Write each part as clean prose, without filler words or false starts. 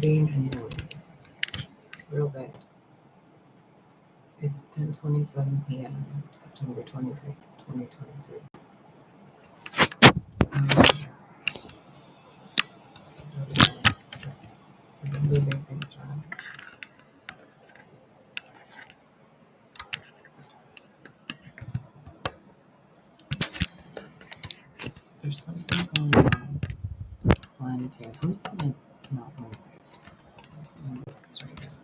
being annoying. Real bad. It's 10:27 p.m. September 25th, 2023. I'm moving things around. There's something going on. Planetary. I'm just gonna not move this. I'm just gonna move this right here.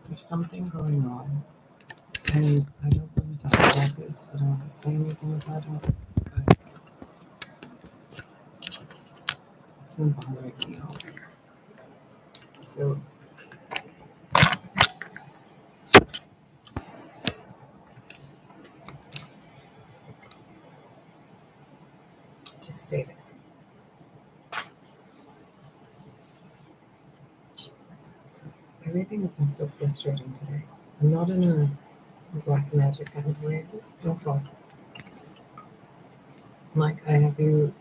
There's something going on. And I don't want to talk about this. I don't want to say anything about it. But it's been bothering me all week. So just stay there. Everything has been so frustrating today. I'm not in a black magic kind of way. Don't fall. Like I have you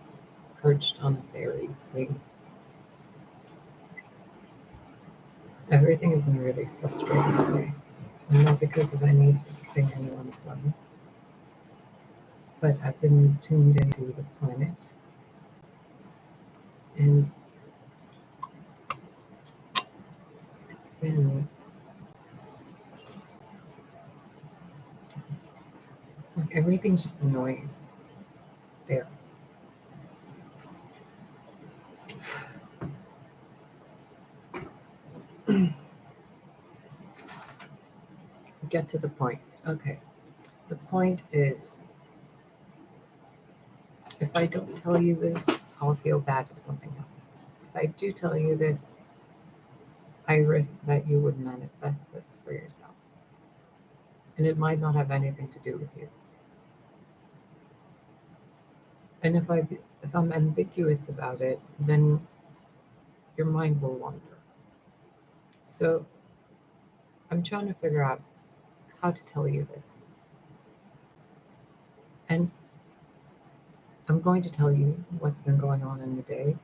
perched on a fairy's wing. Everything has been really frustrating today. And not because of anything anyone's done. But I've been tuned into the planet. And it's been like everything's just annoying there. Get to the point. Okay. The point is, if I don't tell you this, I'll feel bad if something happens. If I do tell you this, I risk that you would manifest this for yourself. And it might not have anything to do with you. And if I'm ambiguous about it, then your mind will wander. So I'm trying to figure out how to tell you this. And I'm going to tell you what's been going on in the day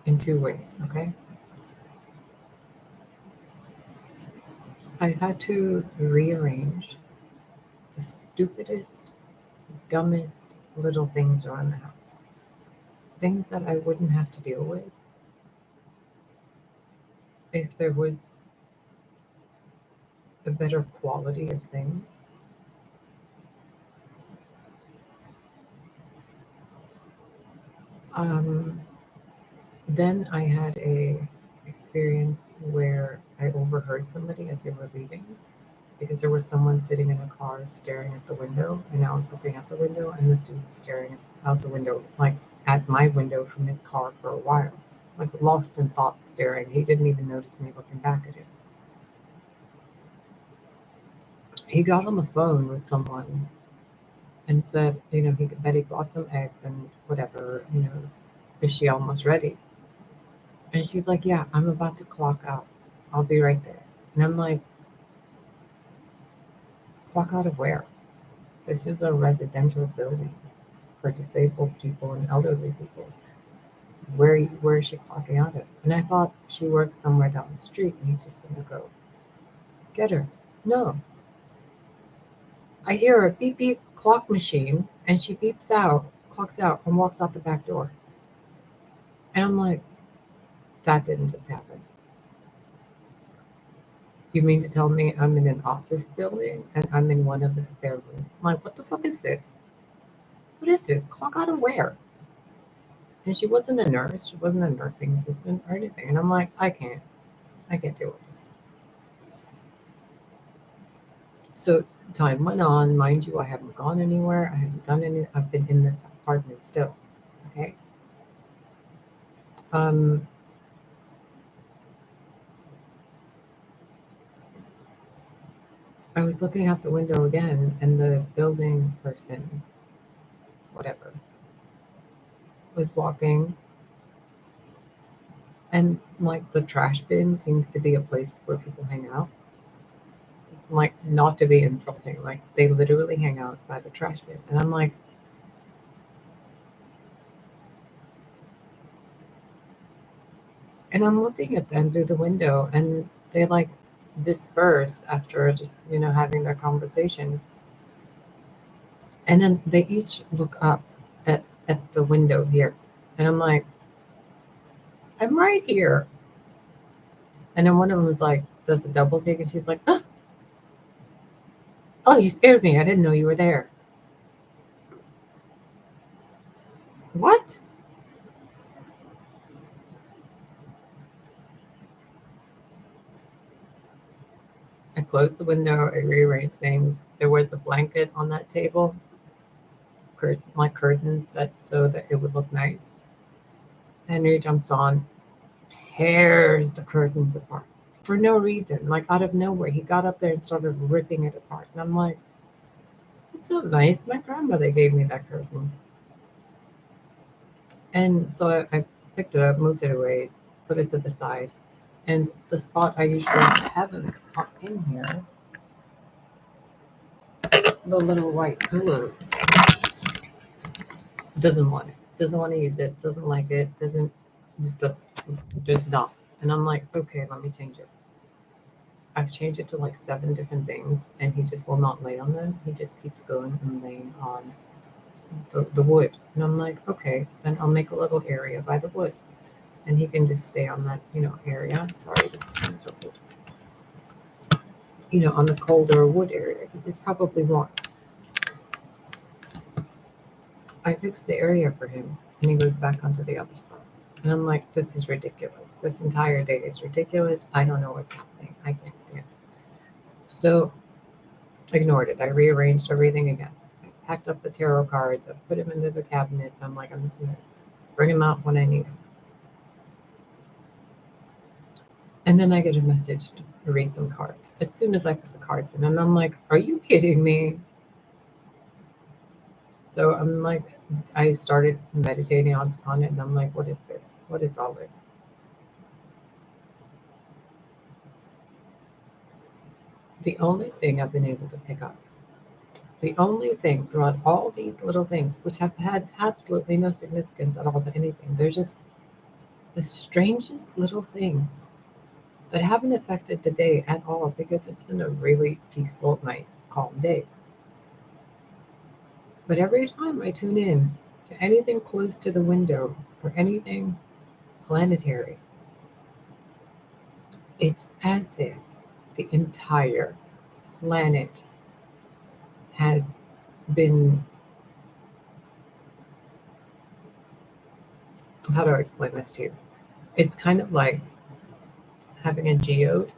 in two ways, okay? I had to rearrange the stupidest, dumbest little things around the house. Things that I wouldn't have to deal with if there was a better quality of things. Then I had a experience where I overheard somebody as they were leaving because there was someone sitting in a car staring at the window, and I was looking out the window, and this dude was staring out the window, like at my window from his car for a while, like lost in thought staring. He didn't even notice me looking back at him. He got on the phone with someone and said, that he bought some eggs and whatever, is she almost ready? And she's like, yeah, I'm about to clock out. I'll be right there. And I'm like, clock out of where? This is a residential building for disabled people and elderly people. Where is she clocking out of? And I thought she works somewhere down the street and he's just going to go get her. No. I hear a beep beep clock machine and she beeps out, clocks out, and walks out the back door. And I'm like, that didn't just happen. You mean to tell me I'm in an office building and I'm in one of the spare rooms? I'm like, what the fuck is this? What is this? Clock out of where? And she wasn't a nurse. She wasn't a nursing assistant or anything. And I'm like, I can't deal with this. So time went on. Mind you, I haven't gone anywhere. I haven't done any. I've been in this apartment still. Okay. I was looking out the window again, and the building person, whatever, was walking. And like the trash bin seems to be a place where people hang out. Like, not to be insulting, like they literally hang out by the trash bin. And I'm like, And I'm looking at them through the window, and they like disperse after just, having their conversation. And then they each look up at the window here. And I'm like, I'm right here. And then one of them was like, does a double take? And she's like, oh, you scared me. I didn't know you were there. What? I closed the window. I rearranged things. There was a blanket on that table, like curtains set so that it would look nice. Henry jumps on, tears the curtains apart for no reason, like out of nowhere. He got up there and started ripping it apart. And I'm like, it's so nice. My grandmother gave me that curtain. And so I picked it up, moved it away, put it to the side. And the spot I usually have him in here, the little white pillow, doesn't want it, doesn't want to use it, doesn't like it, does not. And I'm like, okay, let me change it. I've changed it to like 7 different things, and he just will not lay on them. He just keeps going and laying on the wood. And I'm like, okay, then I'll make a little area by the wood. And he can just stay on that, area. Sorry, this is kind of tilted. On the colder wood area, because it's probably warm. I fixed the area for him, and he goes back onto the other spot. And I'm like, this is ridiculous. This entire day is ridiculous. I don't know what's happening. I can't stand it. So, ignored it. I rearranged everything again. I packed up the tarot cards. I put them into the cabinet. And I'm like, I'm just going to bring them out when I need them. And then I get a message to read some cards as soon as I put the cards in. And I'm like, are you kidding me? So I'm like, I started meditating on it, and I'm like, what is this? What is all this? The only thing I've been able to pick up, the only thing throughout all these little things, which have had absolutely no significance at all to anything, they're just the strangest little things that haven't affected the day at all because it's been a really peaceful, nice, calm day. But every time I tune in to anything close to the window or anything planetary, it's as if the entire planet has been, how do I explain this to you? It's kind of like having a geode,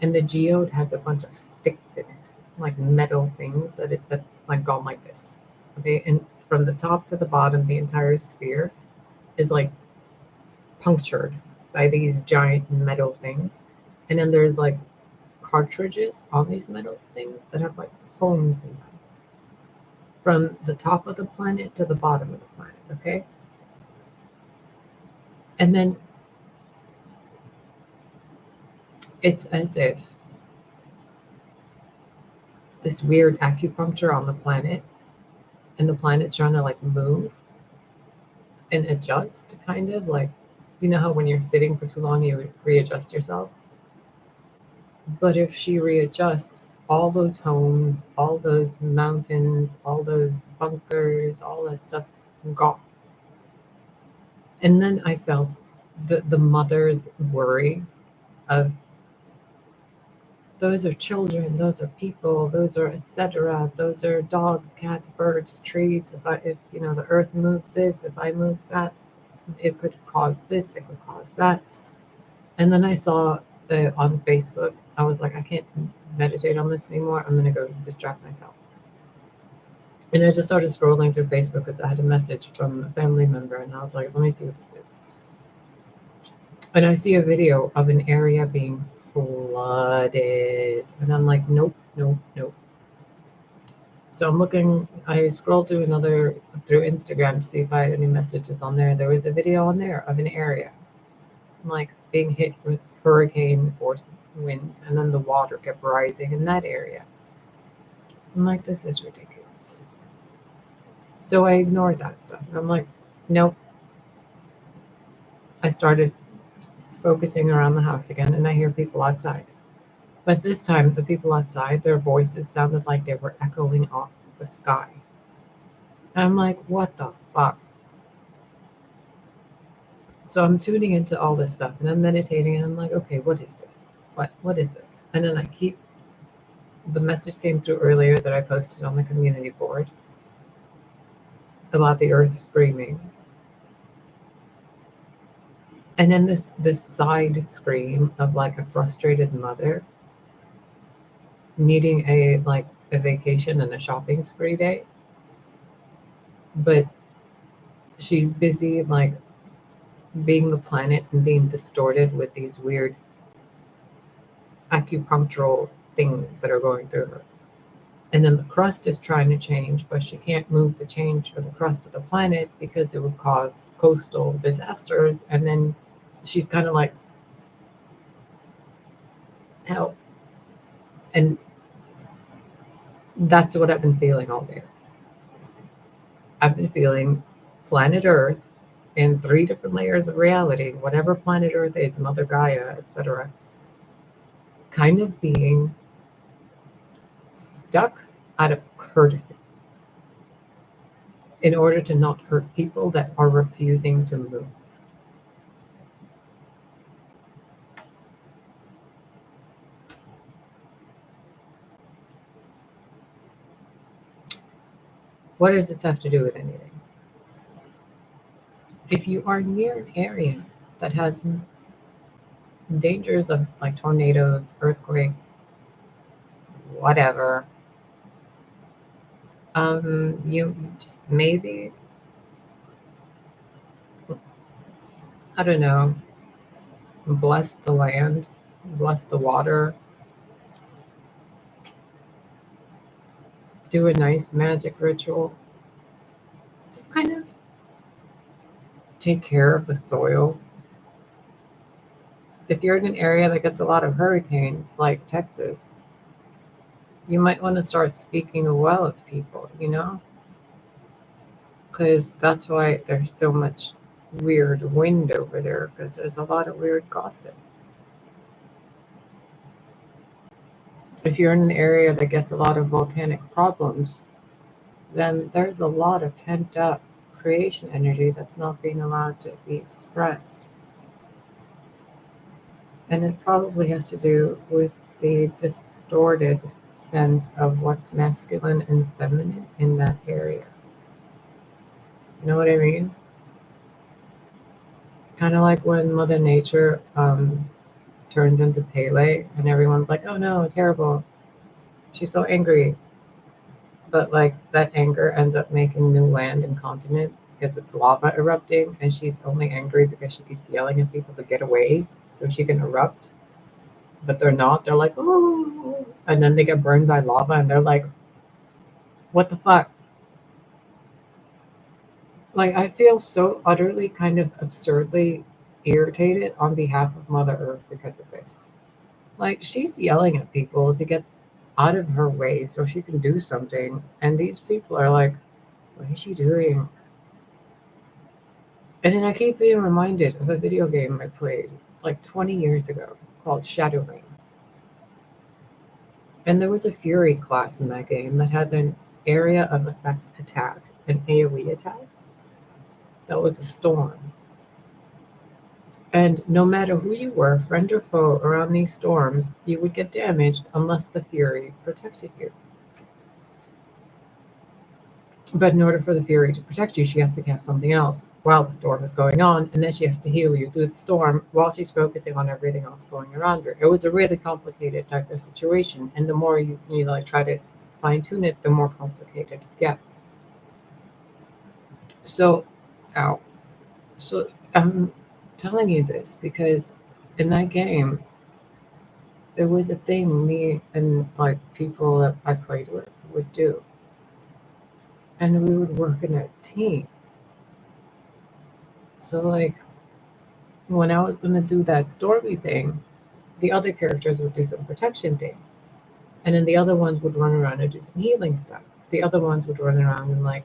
and the geode has a bunch of sticks in it, like metal things that's like gone like this. Okay, and from the top to the bottom, the entire sphere is like punctured by these giant metal things. And then there's like cartridges on these metal things that have like holes in them from the top of the planet to the bottom of the planet. Okay. And then it's as if this weird acupuncture on the planet, and the planet's trying to like move and adjust, kind of like, how when you're sitting for too long, you readjust yourself. But if she readjusts, all those homes, all those mountains, all those bunkers, all that stuff gone. And then I felt the mother's worry of, those are children, those are people, those are etc. Those are dogs, cats, birds, trees. If the earth moves this, if I move that, it could cause this, it could cause that. And then I saw on Facebook, I was like, I can't meditate on this anymore. I'm gonna go distract myself. And I just started scrolling through Facebook because I had a message from a family member, and I was like, let me see what this is. And I see a video of an area being flooded, and I'm like, nope, nope, nope. So I'm looking, I scrolled through Instagram to see if I had any messages on there. There was a video on there of an area like being hit with hurricane force winds, and then the water kept rising in that area. I'm like, this is ridiculous. So I ignored that stuff. And I'm like, nope. I started focusing around the house again, and I hear people outside. But this time, the people outside, their voices sounded like they were echoing off the sky. And I'm like, what the fuck? So I'm tuning into all this stuff and I'm meditating and I'm like, okay, what is this? What is this? And then the message came through earlier that I posted on the community board about the earth screaming. And then this side scream of like a frustrated mother needing a vacation and a shopping spree day. But she's busy like being the planet and being distorted with these weird acupunctural things that are going through her. And then the crust is trying to change, but she can't move the change of the crust of the planet because it would cause coastal disasters. And then she's kind of like, help. And that's what I've been feeling all day. I've been feeling planet Earth in 3 different layers of reality, whatever planet Earth is, Mother Gaia, etc., kind of being stuck out of courtesy in order to not hurt people that are refusing to move. What does this have to do with anything? If you are near an area that has dangers of like tornadoes, earthquakes, whatever, you just maybe, I don't know, bless the land, bless the water, do a nice magic ritual, just kind of take care of the soil. If you're in an area that gets a lot of hurricanes like Texas, you might want to start speaking well of people, because that's why there's so much weird wind over there, because there's a lot of weird gossip. If you're in an area that gets a lot of volcanic problems, then there's a lot of pent up creation energy that's not being allowed to be expressed. And it probably has to do with the distorted sense of what's masculine and feminine in that area. You know what I mean? Kind of like when Mother Nature turns into Pele and everyone's like, oh no, terrible. She's so angry. But like that anger ends up making new land and continent because it's lava erupting and she's only angry because she keeps yelling at people to get away so she can erupt. But they're not. They're like, oh, and then they get burned by lava and they're like, what the fuck? Like, I feel so utterly kind of absurdly irritated on behalf of Mother Earth because of this. Like, she's yelling at people to get out of her way so she can do something. And these people are like, what is she doing? And then I keep being reminded of a video game I played like 20 years ago called Shadow Reign. And there was a Fury class in that game that had an area of effect attack, an AoE attack. That was a storm. And no matter who you were, friend or foe, around these storms, you would get damaged unless the Fury protected you. But in order for the Fury to protect you, she has to cast something else while the storm is going on, and then she has to heal you through the storm while she's focusing on everything else going around her. It was a really complicated type of situation, and the more you like try to fine tune it, the more complicated it gets. So, So I'm telling you this because in that game, there was a thing me and like people that I played with would do. And we would work in a team. So like when I was gonna do that stormy thing, the other characters would do some protection thing. And then the other ones would run around and do some healing stuff. The other ones would run around and like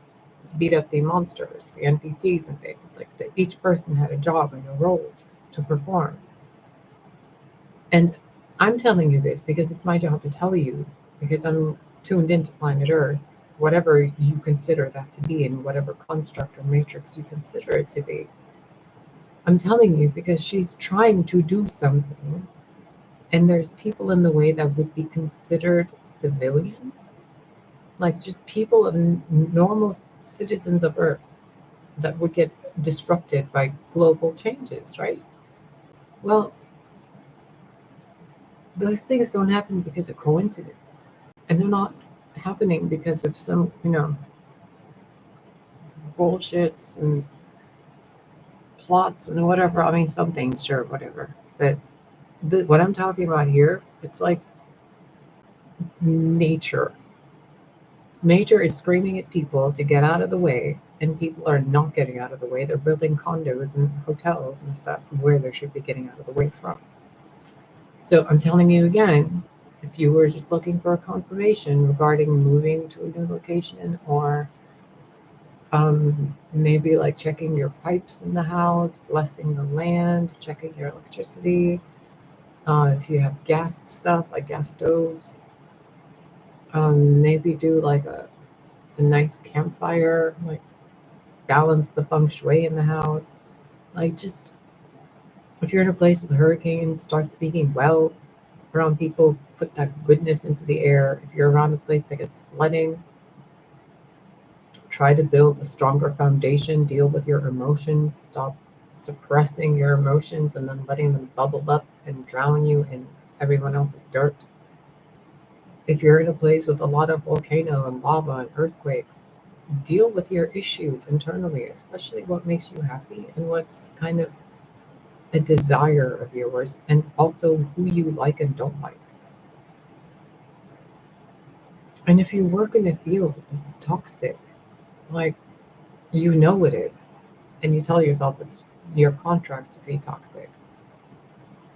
beat up the monsters, the NPCs and things. Like each person had a job and a role to perform. And I'm telling you this because it's my job to tell you, because I'm tuned into planet Earth, whatever you consider that to be, in whatever construct or matrix you consider it to be. I'm telling you because she's trying to do something, and there's people in the way that would be considered civilians, like just people of normal citizens of Earth, that would get disrupted by global changes, right? Well, those things don't happen because of coincidence, and they're not happening because of some, bullshits and plots and whatever. I mean, some things, sure, whatever. But what I'm talking about here, it's like nature. Nature is screaming at people to get out of the way, and people are not getting out of the way. They're building condos and hotels and stuff where they should be getting out of the way from. So I'm telling you again, if you were just looking for a confirmation regarding moving to a new location, or maybe like checking your pipes in the house, blessing the land, checking your electricity, if you have gas stuff like gas stoves, maybe do like a nice campfire, like balance the feng shui in the house. Like, just if you're in a place with hurricanes, start speaking well around people, put that goodness into the air. If you're around a place that gets flooding, try to build a stronger foundation, deal with your emotions, stop suppressing your emotions and then letting them bubble up and drown you in everyone else's dirt. If you're in a place with a lot of volcano and lava and earthquakes, deal with your issues internally, especially what makes you happy and what's kind of a desire of yours, and also who you like and don't like. And if you work in a field that's toxic, like, it is, and you tell yourself it's your contract to be toxic,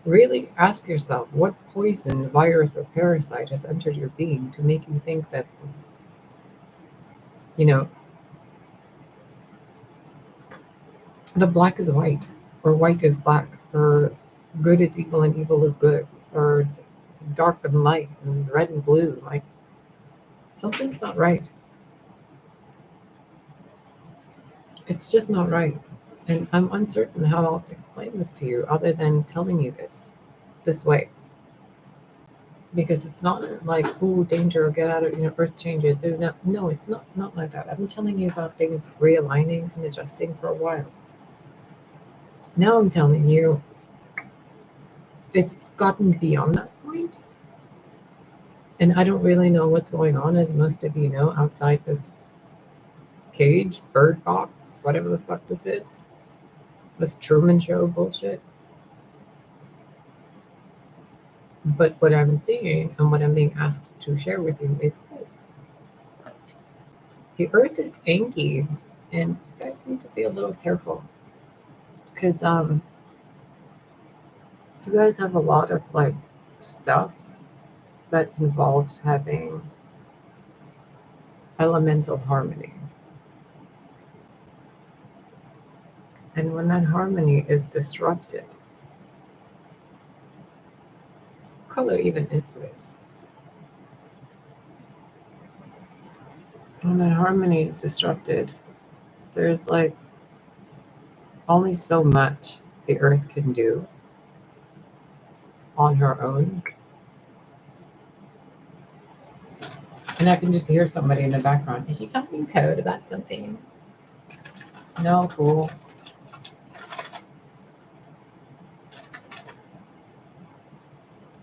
really ask yourself what poison, virus, or parasite has entered your being to make you think that, you know, the black is white, or white is black, or good is evil and evil is good, or dark and light, and red and blue. Like, something's not right. It's just not right. And I'm uncertain how else to explain this to you other than telling you this way. Because it's not like, ooh, danger, get out of, earth changes. No, it's not like that. I've been telling you about things realigning and adjusting for a while. Now I'm telling you it's gotten beyond that point, and I don't really know what's going on, as most of you know, outside this cage, bird box, whatever the fuck this is. This Truman Show bullshit. But what I'm seeing and what I'm being asked to share with you is this. The earth is angy, and you guys need to be a little careful, because you guys have a lot of like stuff that involves having elemental harmony. And when that harmony is disrupted, what color even is this? When that harmony is disrupted, there's like only so much the earth can do on her own. And I can just hear somebody in the background. Is she talking code about something? No, cool.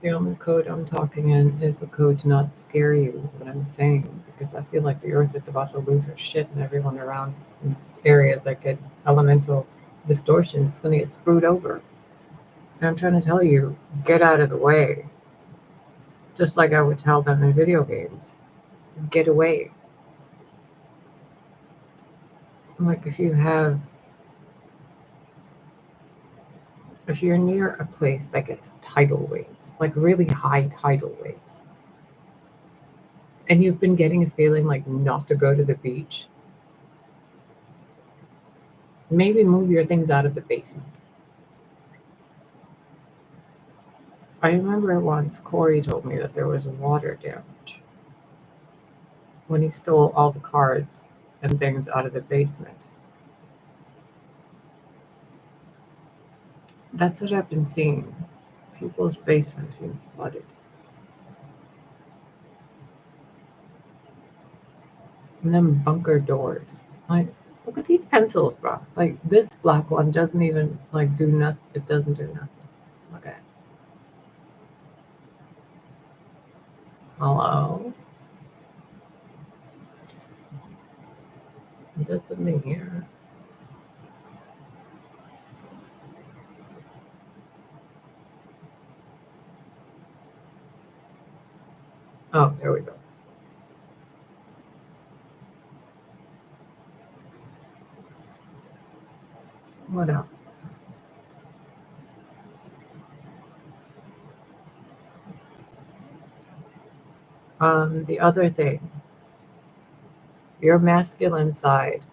The only code I'm talking in is a code to not scare you, is what I'm saying. Because I feel like the earth is about to lose her shit, and everyone around in areas that get elemental distortion is going to get screwed over. And I'm trying to tell you, get out of the way. Just like I would tell them in video games, get away. Like, if you're near a place that gets tidal waves, like really high tidal waves, and you've been getting a feeling like not to go to the beach, maybe move your things out of the basement. I remember once Corey told me that there was water damage when he stole all the cards and things out of the basement. That's what I've been seeing. People's basements being flooded. And then bunker doors. Like, look at these pencils, bro. Like, this black one doesn't even, like, do nothing. It doesn't do nothing. Look at it. Hello? There's something here. Oh, there we go. What else? The other thing, your masculine side.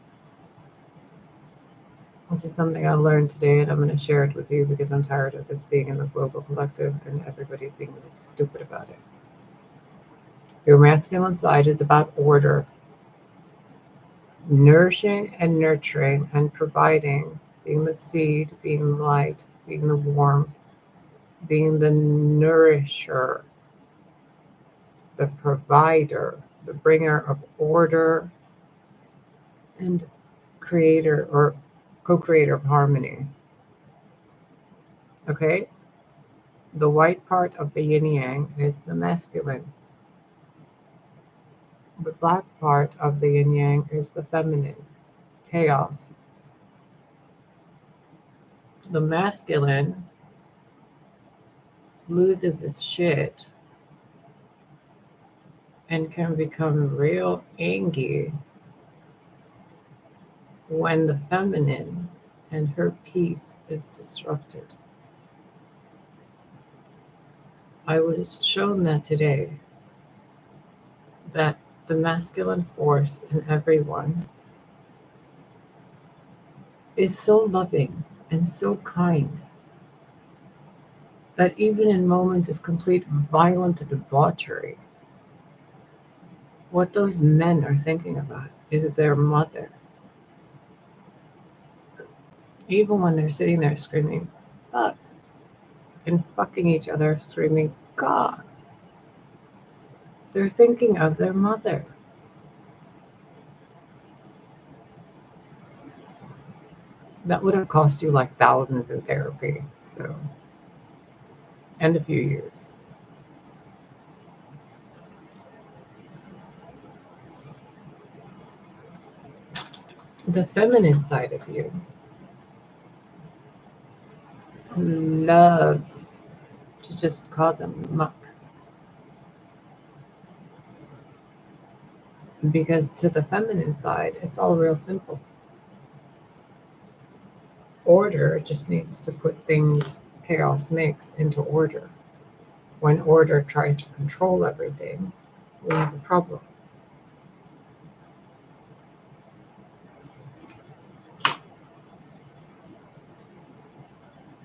This is something I learned today, and I'm going to share it with you because I'm tired of this being in the global collective and everybody's being really stupid about it. Your masculine side is about order, nourishing and nurturing and providing, being the seed, being the light, being the warmth, being the nourisher, the provider, the bringer of order, and creator or co-creator of harmony. Okay? The white part of the yin yang is the masculine. The black part of the yin yang is the feminine, chaos. The masculine loses its shit and can become real angy when the feminine and her peace is disrupted. I was shown that today, that the masculine force in everyone is so loving and so kind that even in moments of complete violent debauchery, what those men are thinking about is their mother. Even when they're sitting there screaming, fuck, and fucking each other, screaming, God, they're thinking of their mother. That would have cost you like thousands in therapy, so, and a few years. The feminine side of you loves to just cause a muck. Because to the feminine side, it's all real simple. Order just needs to put things chaos makes into order. When order tries to control everything, we have a problem.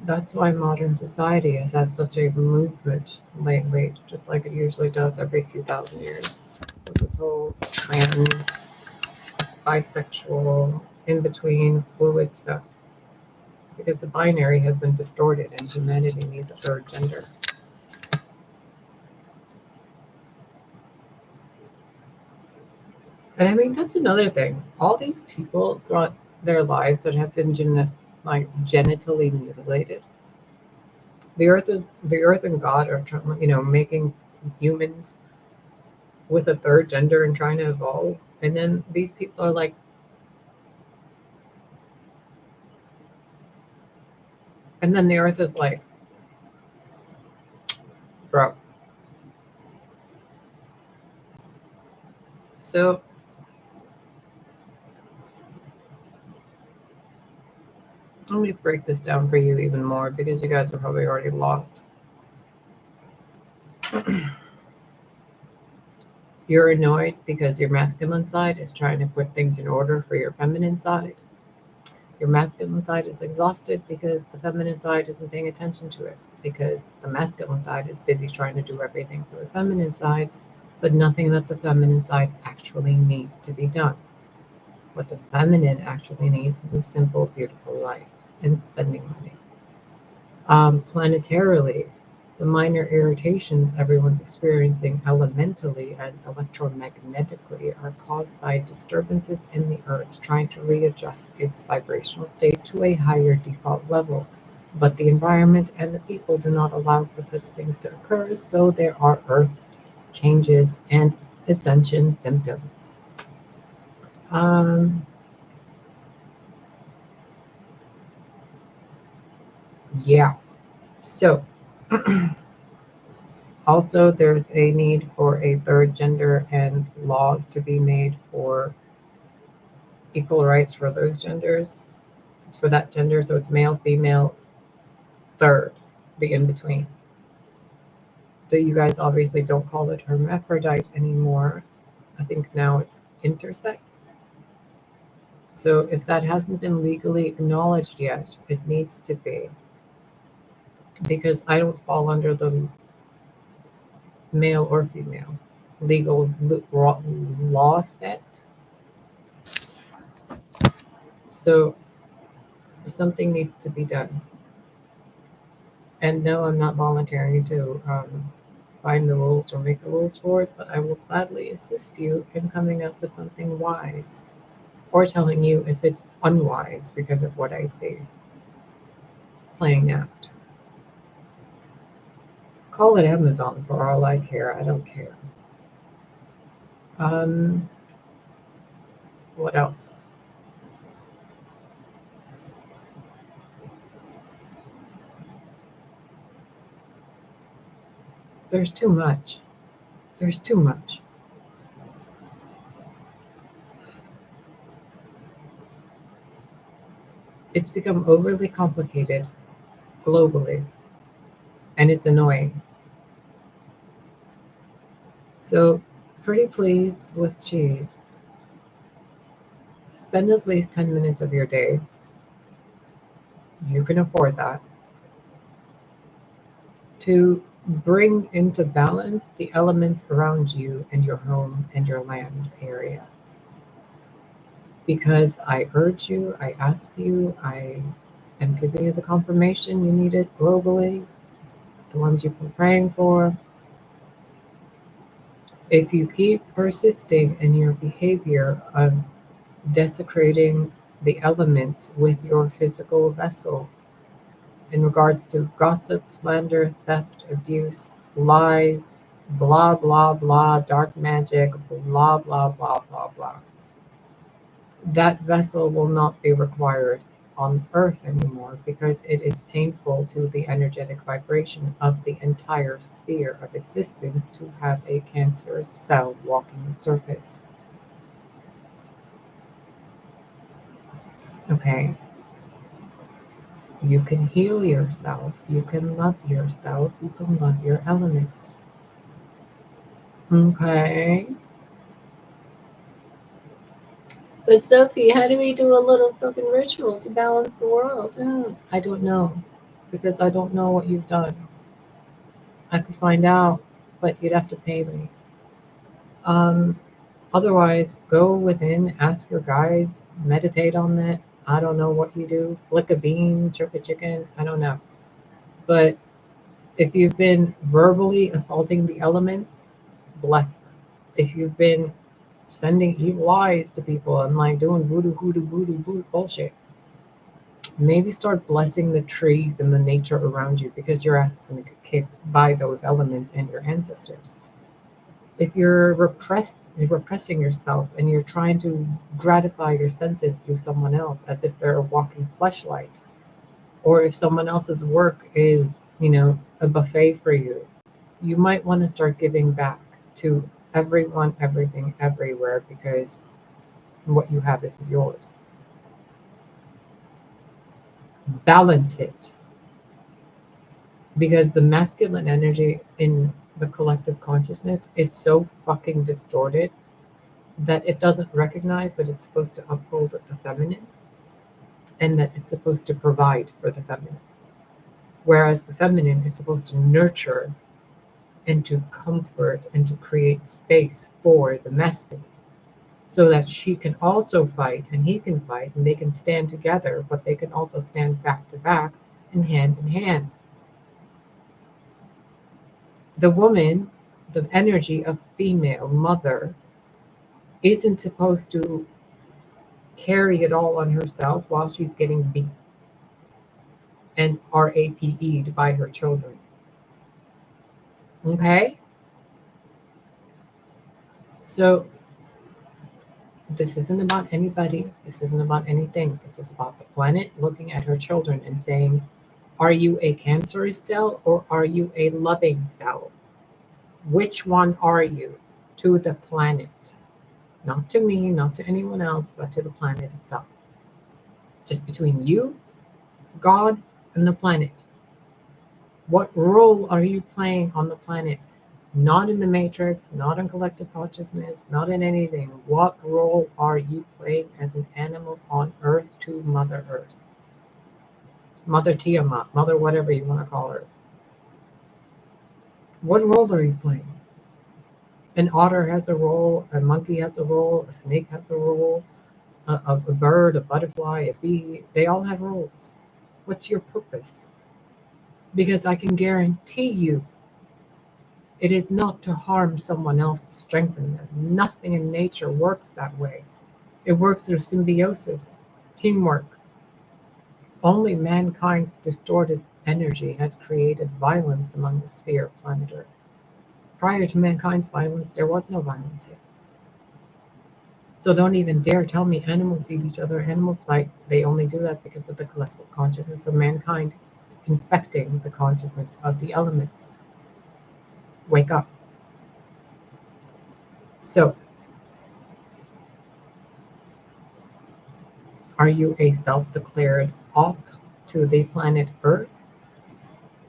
That's why modern society has had such a movement lately, just like it usually does every few thousand years. With this whole trans, bisexual, in between, fluid stuff. Because the binary has been distorted and humanity needs a third gender. And I mean, that's another thing. All these people throughout their lives that have been genitally mutilated. The earth and God are trying, making humans with a third gender and trying to evolve. And then these people are like, and then the earth is like, bro. So let me break this down for you even more because you guys are probably already lost. You're annoyed because your masculine side is trying to put things in order for your feminine side. Your masculine side is exhausted because the feminine side isn't paying attention to it, because the masculine side is busy trying to do everything for the feminine side, but nothing that the feminine side actually needs to be done. What the feminine actually needs is a simple, beautiful life and spending money. Planetarily, the minor irritations everyone's experiencing elementally and electromagnetically are caused by disturbances in the Earth trying to readjust its vibrational state to a higher default level. But the environment and the people do not allow for such things to occur, so there are Earth changes and ascension symptoms. Um, yeah. So, also, there's a need for a third gender and laws to be made for equal rights for those genders, for that gender. So it's male, female, third, the in between. So you guys obviously don't call it hermaphrodite anymore. I think now it's intersex. So if that hasn't been legally acknowledged yet, it needs to be. Because I don't fall under the male or female legal law set. So something needs to be done. And no, I'm not volunteering to find the rules or make the rules for it, but I will gladly assist you in coming up with something wise, or telling you if it's unwise because of what I see playing out. Call it Amazon for all I care. I don't care. Um, what else? There's too much. There's too much. It's become overly complicated globally, and it's annoying. So, pretty please with cheese. Spend at least 10 minutes of your day. You can afford that. To bring into balance the elements around you and your home and your land area. Because I urge you, I ask you, I am giving you the confirmation you needed globally, the ones you've been praying for. If you keep persisting in your behavior of desecrating the elements with your physical vessel in regards to gossip, slander, theft, abuse, lies, blah, blah, blah, dark magic, blah, blah, blah, blah, blah, that vessel will not be required on Earth anymore because it is painful to the energetic vibration of the entire sphere of existence to have a cancerous cell walking the surface. Okay? You can heal yourself. You can love yourself. You can love your elements. Okay? But Sophie, how do we do a little fucking ritual to balance the world? I don't know. Because I don't know what you've done. I could find out, but you'd have to pay me. Um, Otherwise, go within, ask your guides, meditate on that. I don't know what you do. Flick a bean, chirp a chicken. I don't know. But if you've been verbally assaulting the elements, bless them. If you've been sending evil eyes to people and like doing voodoo bullshit, maybe start blessing the trees and the nature around you because your ass is going to get kicked by those elements and your ancestors. If you're repressing yourself and you're trying to gratify your senses through someone else as if they're a walking fleshlight, or if someone else's work is, a buffet for you, you might want to start giving back to everyone, everything, everywhere, because what you have is yours. Balance it. Because the masculine energy in the collective consciousness is so fucking distorted that it doesn't recognize that it's supposed to uphold the feminine. and that it's supposed to provide for the feminine. Whereas the feminine is supposed to nurture and to comfort and to create space for the masculine so that she can also fight and he can fight and they can stand together, but they can also stand back to back and hand in hand. The woman, the energy of female mother, isn't supposed to carry it all on herself while she's getting beat and RAPE'd by her children. Okay? So this isn't about anybody. This isn't about anything. This is about the planet looking at her children and saying, are you a cancerous cell or are you a loving cell? Which one are you to the planet? Not to me, not to anyone else, but to the planet itself. Just between you, God, and the planet. What role are you playing on the planet? Not in the matrix, not in collective consciousness, not in anything. What role are you playing as an animal on Earth to Mother Earth? Mother Tiamat, Mother whatever you want to call her. What role are you playing? An otter has a role, a monkey has a role, a snake has a role, a bird, a butterfly, a bee. They all have roles. What's your purpose? Because I can guarantee you, it is not to harm someone else to strengthen them. Nothing in nature works that way. It works through symbiosis, teamwork. Only mankind's distorted energy has created violence among the sphere of planet Earth. Prior to mankind's violence, there was no violence here. So don't even dare tell me animals eat each other, animals fight. They only do that because of the collective consciousness of mankind infecting the consciousness of the elements. Wake up. So, are you a self-declared op to the planet Earth?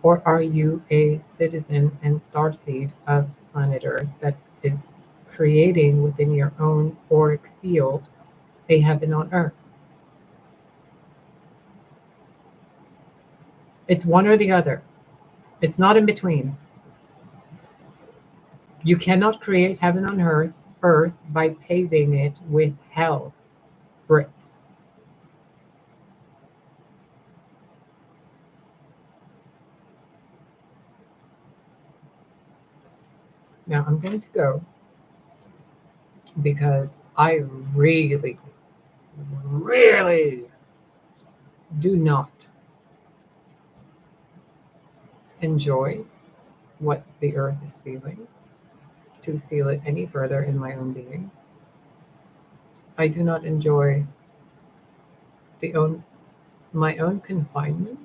Or are you a citizen and starseed of planet Earth that is creating within your own auric field a heaven on Earth? It's one or the other. It's not in between. You cannot create heaven on earth by paving it with hell bricks. Now I'm going to go because I really, really do not enjoy what the earth is feeling, to feel it any further in my own being. I do not enjoy my own confinement,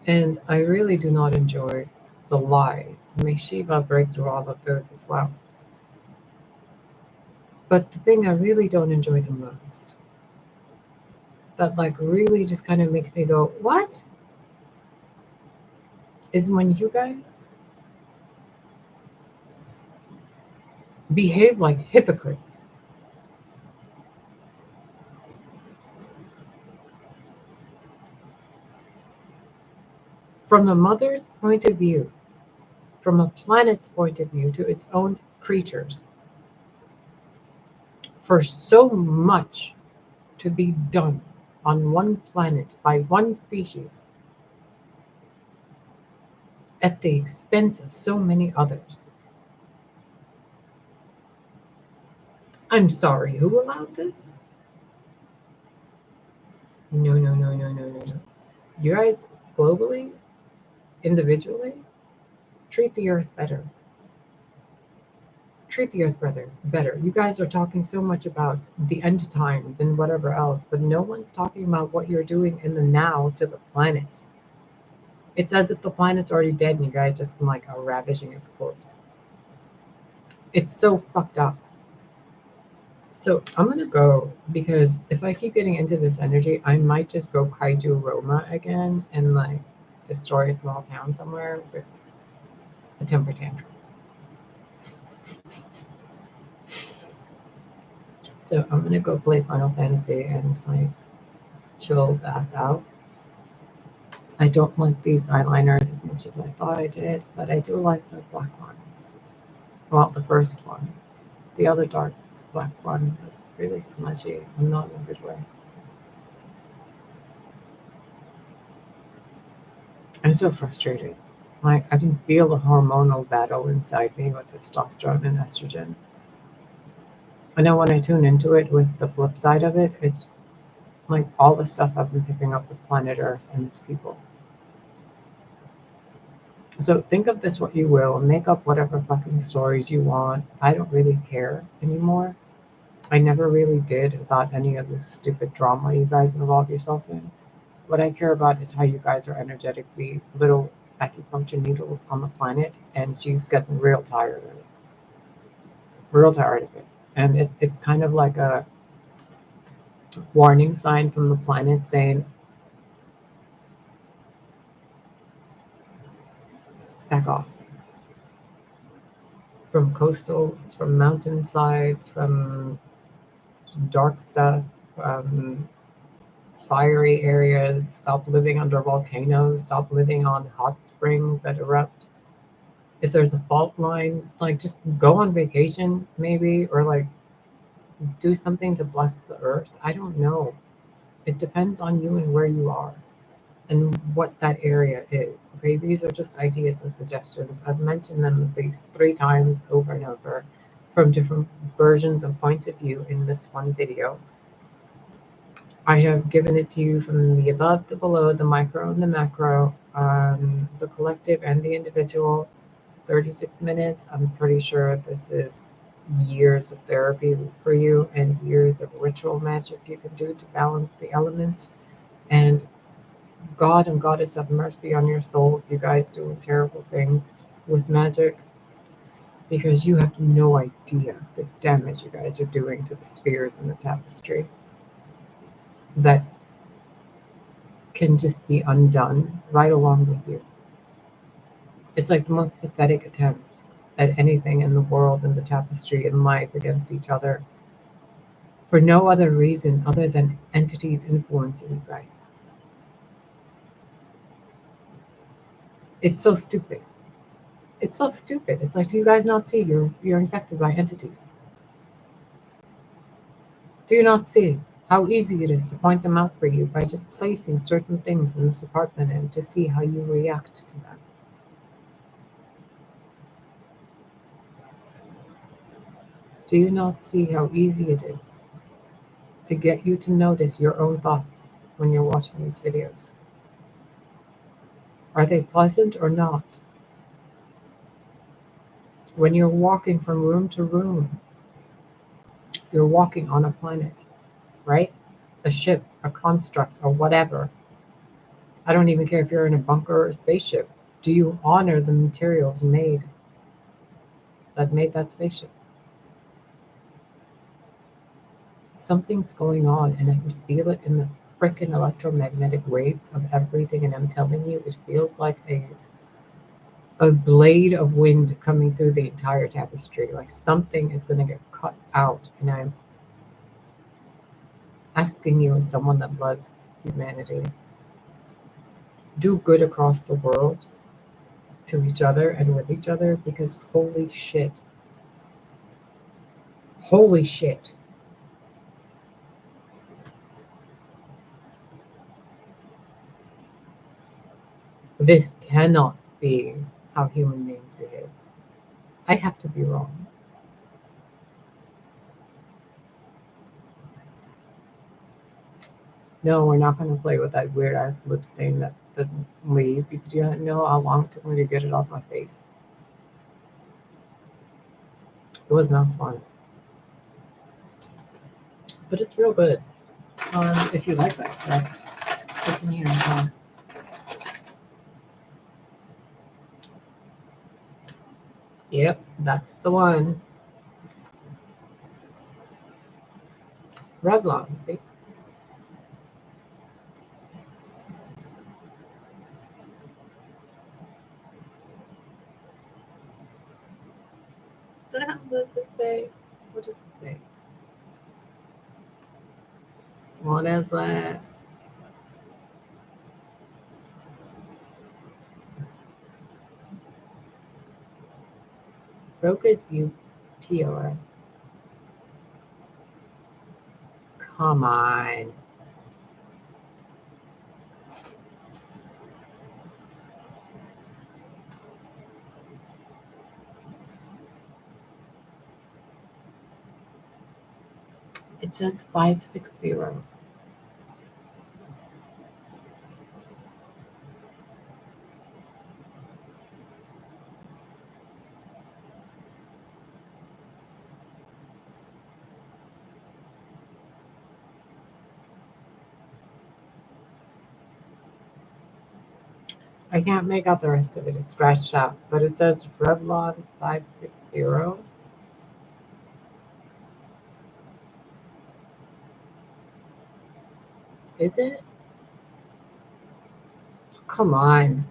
and I really do not enjoy the lies. May Shiva break through all of those as well. But the thing I really don't enjoy the most, that like really just kind of makes me go, what? Is when you guys behave like hypocrites. From the mother's point of view, from a planet's point of view to its own creatures, for so much to be done on one planet by one species at the expense of so many others. I'm sorry, who allowed this? No. You guys, globally, individually, treat the earth better. Treat the earth better. You guys are talking so much about the end times and whatever else, but no one's talking about what you're doing in the now to the planet. It's as if the planet's already dead and you guys just like are ravaging its corpse. It's so fucked up. So I'm gonna go because if I keep getting into this energy, I might just go kaiju Roma again and like destroy a small town somewhere with a temper tantrum. So I'm gonna go play Final Fantasy and like chill back out. I don't like these eyeliners as much as I thought I did, but I do like the black one. Well, the first one. The other dark black one was really smudgy and not in a good way. I'm so frustrated. Like, I can feel the hormonal battle inside me with testosterone and estrogen. I know when I tune into it with the flip side of it, it's like all the stuff I've been picking up with planet Earth and its people. So think of this what you will, make up whatever fucking stories you want. I don't really care anymore. I never really did about any of this stupid drama you guys involve yourself in. What I care about is how you guys are energetically little acupuncture needles on the planet, and she's getting real tired of it. Real tired of it. And it's kind of like a warning sign from the planet saying, back off. From coastals, from mountainsides, from dark stuff, fiery areas, stop living under volcanoes, stop living on hot springs that erupt. If there's a fault line, like just go on vacation maybe, or like do something to bless the earth. I don't know. It depends on you and where you are and what that area is. Okay, these are just ideas and suggestions. I've mentioned them at least 3 times over and over from different versions and points of view in this one video. I have given it to you from the above, the below, the micro, and the macro, the collective and the individual. 36 minutes. I'm pretty sure this is years of therapy for you and years of ritual magic you can do to balance the elements. And God and Goddess have mercy on your souls, you guys doing terrible things with magic, because you have no idea the damage you guys are doing to the spheres in the tapestry that can just be undone right along with you. It's like the most pathetic attempts at anything in the world and the tapestry and life against each other for no other reason other than entities influencing you guys. It's so stupid. It's so stupid. It's like, do you guys not see you're infected by entities? Do you not see how easy it is to point them out for you by just placing certain things in this apartment and to see how you react to them? Do you not see how easy it is to get you to notice your own thoughts when you're watching these videos? Are they pleasant or not? When you're walking from room to room, you're walking on a planet, right? A ship, a construct, or whatever. I don't even care if you're in a bunker or a spaceship. Do you honor the materials that made that spaceship? Something's going on, and I can feel it in the frickin' electromagnetic waves of everything. And I'm telling you, it feels like a blade of wind coming through the entire tapestry. Like something is going to get cut out. And I'm asking you, as someone that loves humanity, do good across the world to each other and with each other, because holy shit, this cannot be how human beings behave. I have to be wrong. No, we're not going to play with that weird ass lip stain that doesn't leave. Because you know how long it took me to get it off my face. It was not fun, but it's real good. If you like that stuff, it's in here. Yep, that's the one. Revlon, see? What does it say? What does it say? What is that? Focus you POS. Come on. It says 560. I can't make out the rest of it. It's scratched out, but it says Revlon 560. Is it? Come on.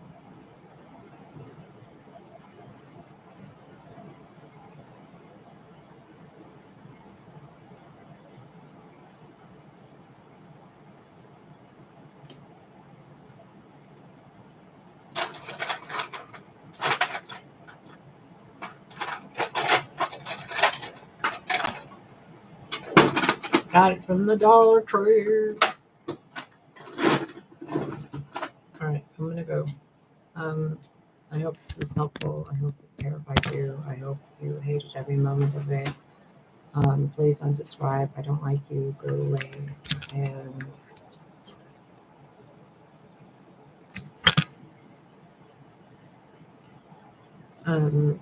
Got it from the Dollar Tree. All right, I'm gonna go. I hope this is helpful. I hope it terrified you. I hope you hated every moment of it. Please unsubscribe. I don't like you. Go away. And um,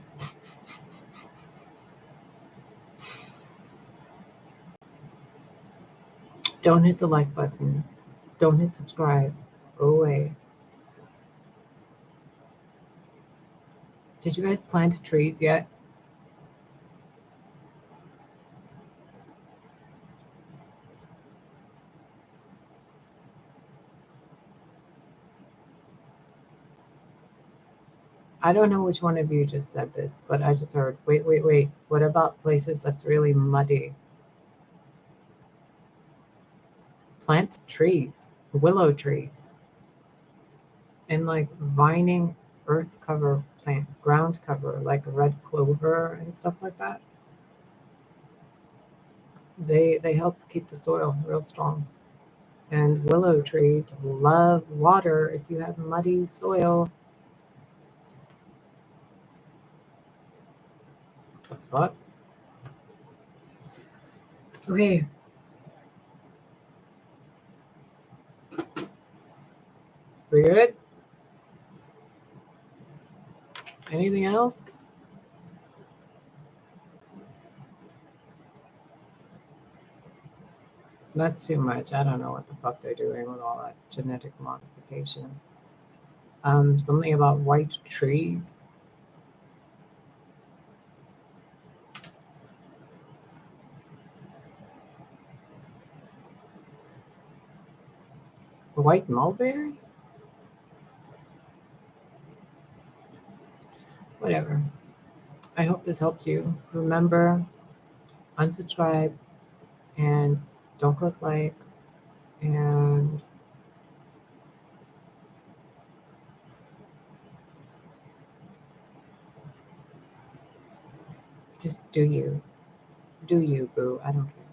don't hit the like button. Don't hit subscribe. Go away. Did you guys plant trees yet? I don't know which one of you just said this, but I just heard, wait, wait, wait. What about places that's really muddy? Plant trees, willow trees, and like vining earth cover plant, ground cover, like red clover and stuff like that. They help keep the soil real strong. And willow trees love water if you have muddy soil. What the fuck? Okay. We good? Anything else? That's too much. I don't know what the fuck they're doing with all that genetic modification. Something about white trees. White mulberry? Whatever. I hope this helps you. Remember, unsubscribe and don't click like and just do you. Do you, boo. I don't care.